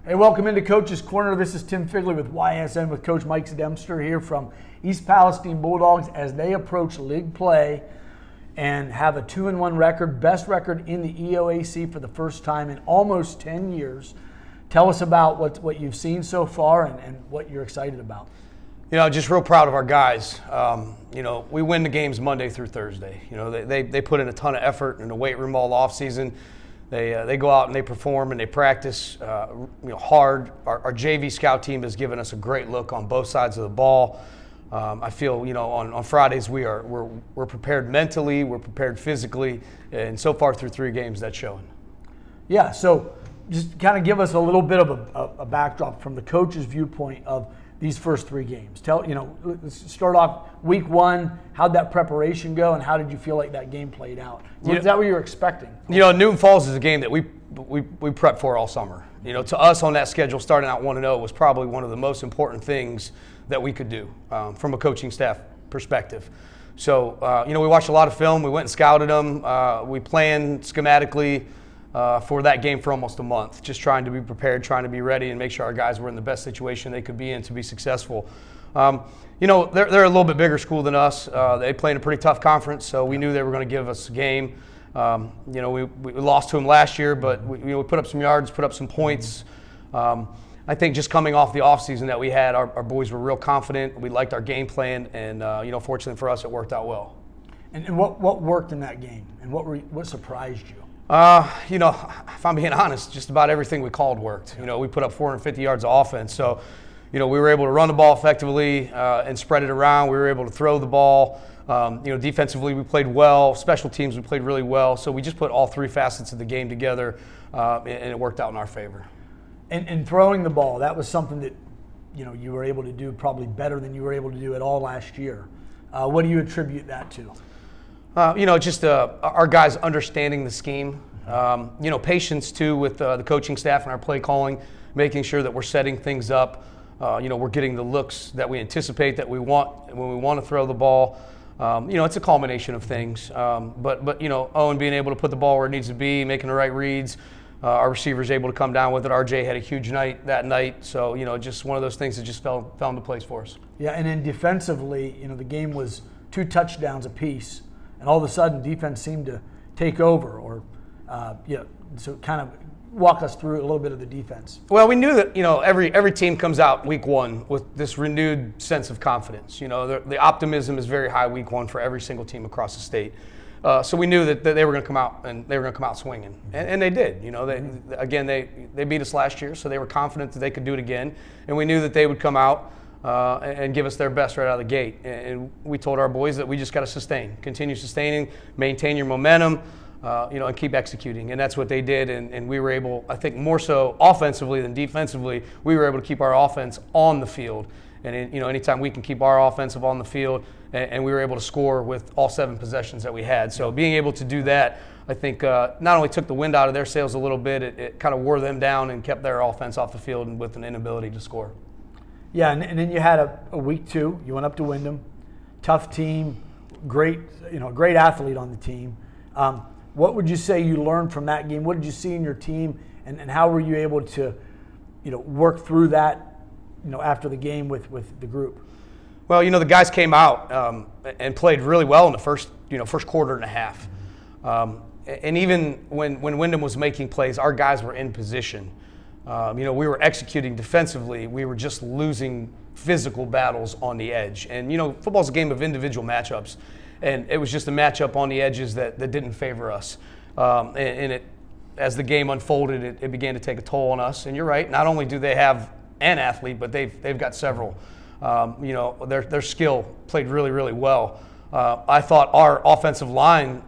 Hey, welcome into Coach's Corner. This is Tim Figley with YSN with Coach Mike Demster here from East Palestine Bulldogs as they approach league play and have a 2-1 record, best record in the EOAC for the first time in almost 10 years. Tell us about what you've seen so far and what you're excited about. Just real proud of our guys. We win the games Monday through Thursday. They put in a ton of effort in the weight room all off season. They go out and they perform and they practice hard. Our JV scout team has given us a great look on both sides of the ball. I feel on Fridays we're prepared mentally, we're prepared physically, and so far through 3 games that's showing. Yeah, so just kind of give us a little bit of a backdrop from the coach's viewpoint of these first 3 games. Let's start off week 1. How'd that preparation go, and how did you feel like that game played out? Is that what you were expecting? Newton Falls is a game that we prepped for all summer. To us on that schedule, starting out 1-0 was probably one of the most important things that we could do from a coaching staff perspective. So, we watched a lot of film. We went and scouted them. We planned schematically for that game for almost a month, just trying to be prepared, trying to be ready, and make sure our guys were in the best situation they could be in to be successful. They're a little bit bigger school than us. They play in a pretty tough conference, so we knew they were going to give us a game. We lost to them last year, but we put up some yards, put up some points. I think just coming off the offseason that we had, our boys were real confident. We liked our game plan, and fortunately for us, it worked out well. And what worked in that game, and what surprised you? If I'm being honest, just about everything we called worked. We put up 450 yards of offense, so we were able to run the ball effectively and spread it around. We were able to throw the ball. Defensively we played well. Special teams we played really well. So we just put all 3 facets of the game together, and it worked out in our favor. And throwing the ball, that was something that you were able to do probably better than you were able to do at all last year. What do you attribute that to? Our guys understanding the scheme. Patience too with the coaching staff and our play calling, making sure that we're setting things up. We're getting the looks that we anticipate that we want when we want to throw the ball. It's a culmination of things. But Owen being able to put the ball where it needs to be, making the right reads. Our receivers able to come down with it. RJ had a huge night that night. So, just one of those things that just fell into place for us. Yeah, and then defensively, the game was 2 touchdowns apiece. And all of a sudden, defense seemed to take over, so kind of walk us through a little bit of the defense. Well, we knew that every team comes out week 1 with this renewed sense of confidence. The optimism is very high week 1 for every single team across the state. So we knew that they were going to come out and they were going to come out swinging, and they did. They beat us last year, so they were confident that they could do it again, and we knew that they would come out and give us their best right out of the gate. And we told our boys that we just got to continue sustaining, maintain your momentum, and keep executing. And that's what they did. And we were able, I think more so offensively than defensively, we were able to keep our offense on the field. And anytime we can keep our offensive on the field, and we were able to score with all 7 possessions that we had. So being able to do that, I think not only took the wind out of their sails a little bit, it kind of wore them down and kept their offense off the field and with an inability to score. Yeah, and then you had a week 2. You went up to Wyndham, tough team, great athlete on the team. What would you say you learned from that game? What did you see in your team, and how were you able to, work through that, after the game with the group? Well, the guys came out and played really well in the first quarter and a half. And even when Wyndham was making plays, our guys were in position. We were executing defensively. We were just losing physical battles on the edge. And, football's a game of individual matchups. And it was just a matchup on the edges that didn't favor us. As the game unfolded, it began to take a toll on us. And you're right, not only do they have an athlete, but they've got several. Their skill played really, really well. I thought our offensive line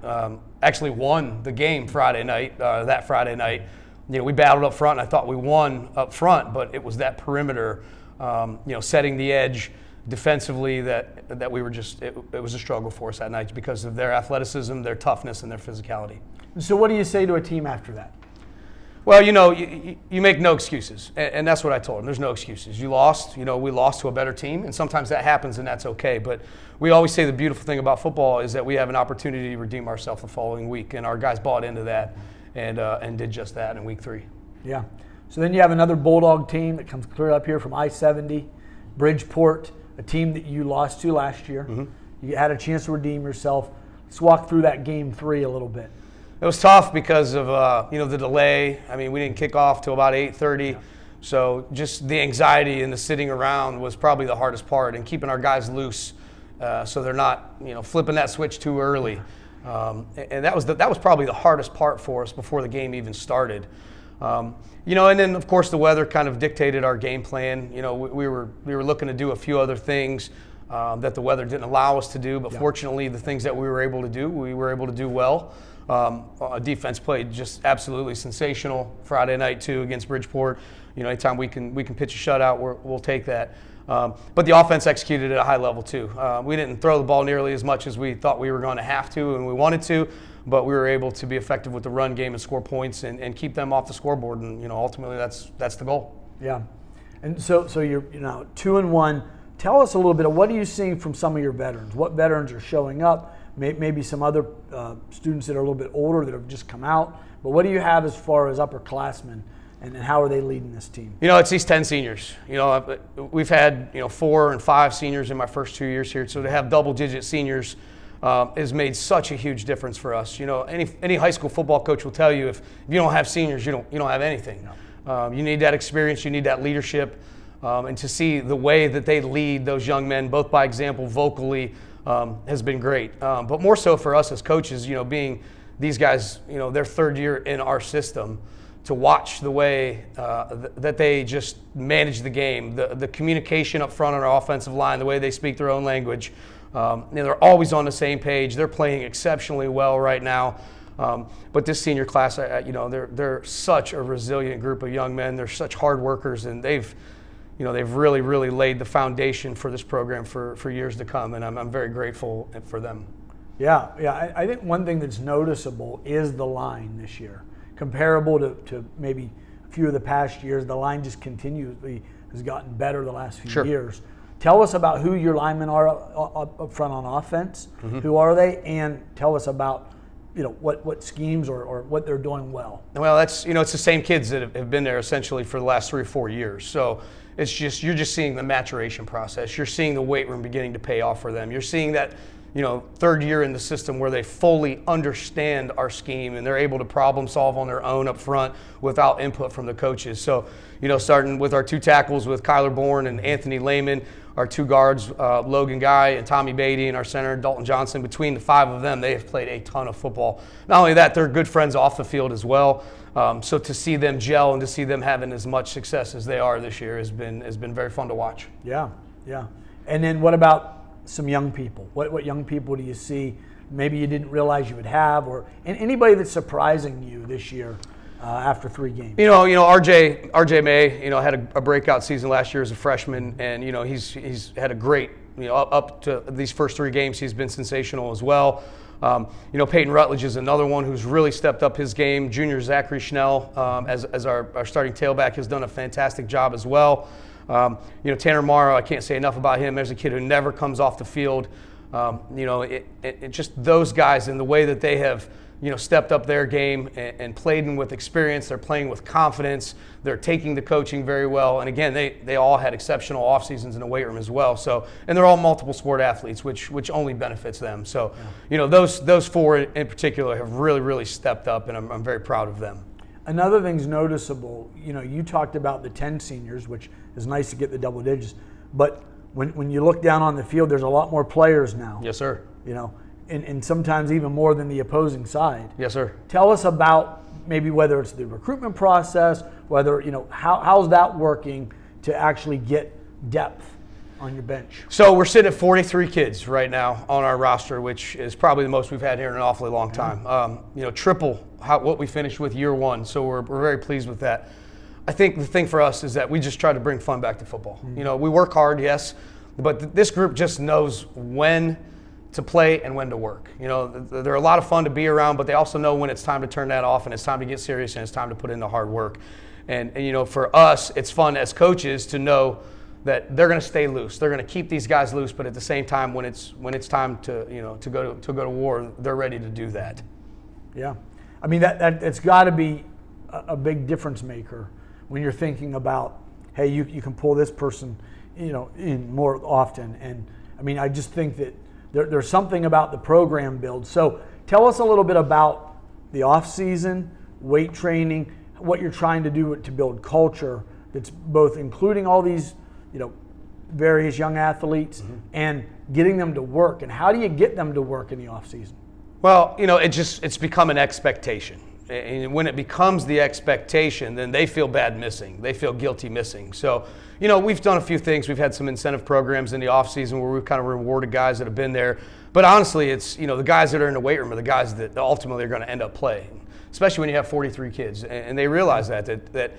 actually won the game that Friday night. We battled up front, and I thought we won up front, but it was that perimeter, setting the edge defensively that we were it was a struggle for us that night because of their athleticism, their toughness, and their physicality. So what do you say to a team after that? Well, you make no excuses, and that's what I told them. There's no excuses. You lost, we lost to a better team, and sometimes that happens, and that's okay. But we always say the beautiful thing about football is that we have an opportunity to redeem ourselves the following week, and our guys bought into that and did just that in week 3. Yeah. So then you have another Bulldog team that comes clear up here from I-70, Bridgeport, a team that you lost to last year. You had a chance to redeem yourself. Let's walk through that game 3 a little bit. It was tough because of the delay. I mean, we didn't kick off till about 8:30. So just the anxiety and the sitting around was probably the hardest part, and keeping our guys loose so they're not flipping that switch too early. And that was probably the hardest part for us before the game even started. And then of course the weather kind of dictated our game plan. We were looking to do a few other things that the weather didn't allow us to do, but fortunately the things that we were able to do well. Defense played just absolutely sensational Friday night too against Bridgeport. Anytime we can pitch a shutout, we'll take that. But the offense executed at a high level too. We didn't throw the ball nearly as much as we thought we were going to have to and we wanted to, but we were able to be effective with the run game and score points and keep them off the scoreboard. And ultimately that's the goal. Yeah, and so you're 2-1. Tell us a little bit of what are you seeing from some of your veterans? What veterans are showing up? Maybe some other students that are a little bit older that have just come out. But what do you have as far as upperclassmen, and how are they leading this team? It's these 10 seniors. We've had 4 and 5 seniors in my first 2 years here, so to have double-digit seniors has made such a huge difference for us. Any high school football coach will tell you if you don't have seniors, you don't have anything. No. You need that experience, you need that leadership, and to see the way that they lead those young men, both by example, vocally, has been great. But more so for us as coaches, being these guys, their third year in our system, to watch the way that they just manage the game, the communication up front on our offensive line, the way they speak their own language. They're always on the same page. They're playing exceptionally well right now. But this senior class, they're such a resilient group of young men. They're such hard workers, and they've really, really laid the foundation for this program for years to come, and I'm very grateful for them. Yeah. I think one thing that's noticeable is the line this year. Comparable to maybe a few of the past years, the line just continuously has gotten better the last few years. Tell us about who your linemen are up front on offense. Who are they? And tell us about what schemes or what they're doing well. Well, that's it's the same kids that have been there essentially for the last 3 or 4 years. So you're just seeing the maturation process. You're seeing the weight room beginning to pay off for them. You're seeing that third year in the system where they fully understand our scheme and they're able to problem solve on their own up front without input from the coaches. So, starting with our 2 tackles with Kyler Bourne and Anthony Lehman, our 2 guards, Logan Guy and Tommy Beatty, and our center, Dalton Johnson. Between the 5 of them, they have played a ton of football. Not only that, they're good friends off the field as well. So to see them gel and to see them having as much success as they are this year has been very fun to watch. Yeah. And then what about some young people? What young people do you see maybe you didn't realize you would have, and anybody that's surprising you this year after 3 games? RJ May, had a breakout season last year as a freshman, and he's had a great, up to these first 3 games, he's been sensational as well. Peyton Rutledge is another one who's really stepped up his game. Junior Zachary Schnell, as our starting tailback, has done a fantastic job as well. Tanner Morrow, I can't say enough about him. There's a kid who never comes off the field. It just those guys and the way that they have, stepped up their game and played with experience. They're playing with confidence. They're taking the coaching very well. And again, they all had exceptional off seasons in the weight room as well. So, and they're all multiple sport athletes, which only benefits them. So, those 4 in particular have really, really stepped up, and I'm very proud of them. Another thing's noticeable, you talked about the 10 seniors, which is nice to get the double digits, but when you look down on the field, there's a lot more players now. Yes, sir. And sometimes even more than the opposing side. Yes, sir. Tell us about maybe whether it's the recruitment process, whether, how's that working to actually get depth on your bench? So we're sitting at 43 kids right now on our roster, which is probably the most we've had here in an awfully long time. Triple what we finished with year 1. So we're very pleased with that. I think the thing for us is that we just try to bring fun back to football. We work hard, yes, but this group just knows when to play and when to work. They're a lot of fun to be around, but they also know when it's time to turn that off and it's time to get serious and it's time to put in the hard work. And for us, it's fun as coaches to know that they're going to stay loose. They're going to keep these guys loose, but at the same time, when it's time to go to war, they're ready to do that. Yeah, I mean that it's got to be a big difference maker when you're thinking about, hey, you can pull this person, in more often. And I mean, I just think that there's something about the program build. So tell us a little bit about the off season, weight training, what you're trying to do to build culture that's both including all these, various young athletes and getting them to work. And how do you get them to work in the off season? Well, it's become an expectation. And when it becomes the expectation, then they feel bad missing. They feel guilty missing. So, we've done a few things. We've had some incentive programs in the off season where we've kind of rewarded guys that have been there. But honestly, it's, the guys that are in the weight room are the guys that ultimately are going to end up playing, especially when you have 43 kids. And they realize that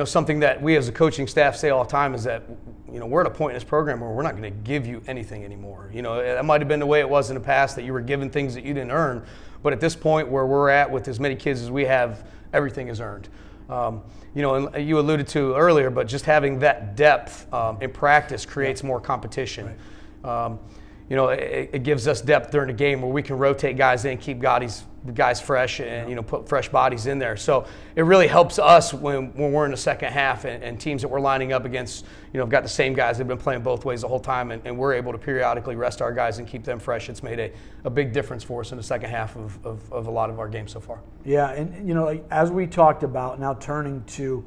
something that we as a coaching staff say all the time is that, we're at a point in this program where we're not going to give you anything anymore. That might have been the way it was in the past, that you were given things that you didn't earn. But at this point where we're at with as many kids as we have, everything is earned. And you alluded to earlier, but just having that depth in practice creates more competition. Right. It gives us depth during the game where we can rotate guys in, keep guys fresh, and put fresh bodies in there. So it really helps us when we're in the second half and teams that we're lining up against, have got the same guys that have been playing both ways the whole time, and we're able to periodically rest our guys and keep them fresh. It's made a big difference for us in the second half of a lot of our games so far. Yeah, and as we talked about, now turning to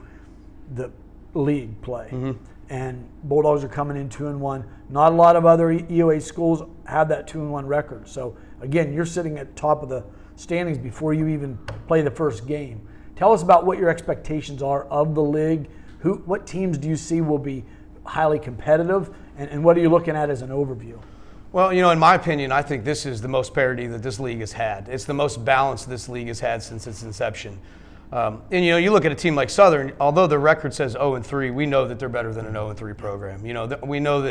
the league play. And Bulldogs are coming in 2-1. Not a lot of other EOA schools have that 2-1 record. So again, you're sitting at top of the standings before you even play the first game. Tell us about what your expectations are of the league. What teams do you see will be highly competitive, and what are you looking at as an overview? Well, in my opinion, I think this is the most parity that this league has had. It's the most balance this league has had since its inception. And you look at a team like Southern, although their record says 0-3, we know that they're better than an 0-3 program. We know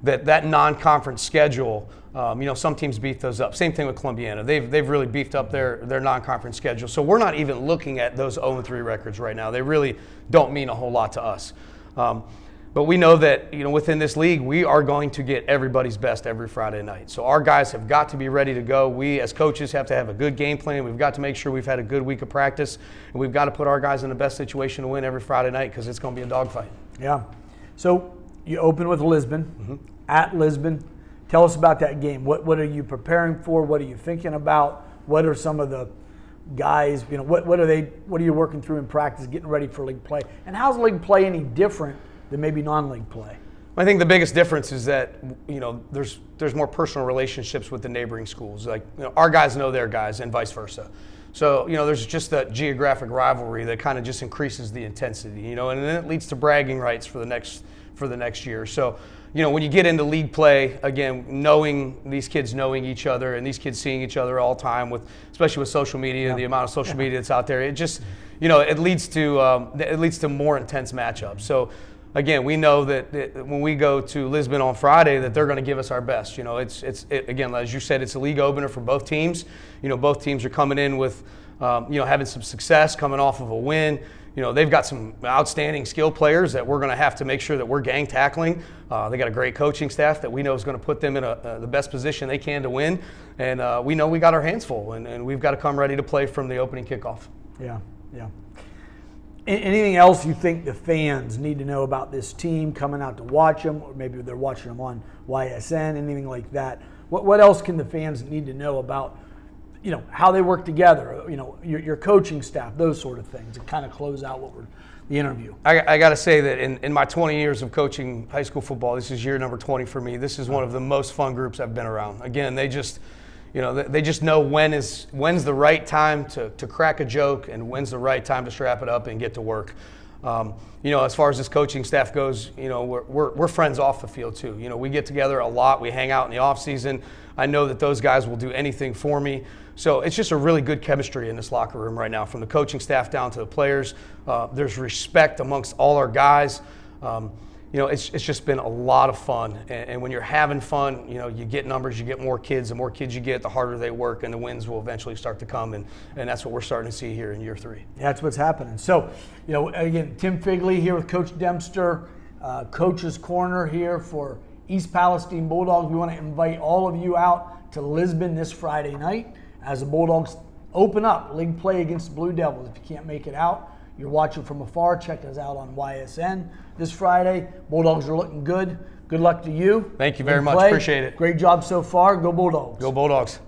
that non-conference schedule, some teams beat those up. Same thing with Columbiana. They've really beefed up their non-conference schedule. So we're not even looking at those 0-3 records right now. They really don't mean a whole lot to us. But we know that, within this league, we are going to get everybody's best every Friday night. So our guys have got to be ready to go. We, as coaches, have to have a good game plan. We've got to make sure we've had a good week of practice. And we've got to put our guys in the best situation to win every Friday night, because it's going to be a dogfight. Yeah. So you open with Lisbon, at Lisbon. Tell us about that game. What are you preparing for? What are you thinking about? What are some of the guys, what are you working through in practice, getting ready for league play? And how's league play any different than maybe non-league play? I think the biggest difference is that there's more personal relationships with the neighboring schools. Like our guys know their guys and vice versa. So there's just that geographic rivalry that kind of just increases the intensity. And then it leads to bragging rights for the next year. So when you get into league play, again, knowing these kids knowing each other and these kids seeing each other all the time, especially with social media, the amount of social media that's out there, it just it leads to more intense matchups. So again, we know that when we go to Lisbon on Friday, that they're going to give us our best. Again, as you said, it's a league opener for both teams. Both teams are coming in with, having some success, coming off of a win. They've got some outstanding skill players that we're going to have to make sure that we're gang tackling. They got a great coaching staff that we know is going to put them in the best position they can to win. And we know we got our hands full, and we've got to come ready to play from the opening kickoff. Yeah. Anything else you think the fans need to know about this team coming out to watch them, or maybe they're watching them on YSN, anything like that? What else can the fans need to know about, how they work together, your coaching staff, those sort of things, and kind of close out the interview? I got to say that in my 20 years of coaching high school football, this is year number 20 for me. This is one of the most fun groups I've been around. Again, they just know when's the right time to crack a joke and when's the right time to strap it up and get to work. As far as this coaching staff goes, we're friends off the field too. We get together a lot. We hang out in the off season. I know that those guys will do anything for me. So it's just a really good chemistry in this locker room right now, from the coaching staff down to the players. There's respect amongst all our guys. It's just been a lot of fun. And when you're having fun, you get numbers, you get more kids. The more kids you get, the harder they work, and the wins will eventually start to come. And that's what we're starting to see here in year 3. That's what's happening. So, again, Tim Figley here with Coach Demster, Coach's Corner here for East Palestine Bulldogs. We want to invite all of you out to Lisbon this Friday night as the Bulldogs open up league play against the Blue Devils. If you can't make it out, you're watching from afar, check us out on YSN this Friday. Bulldogs are looking good. Good luck to you. Thank you very Good much. play. Appreciate it. Great job so far. Go Bulldogs. Go Bulldogs.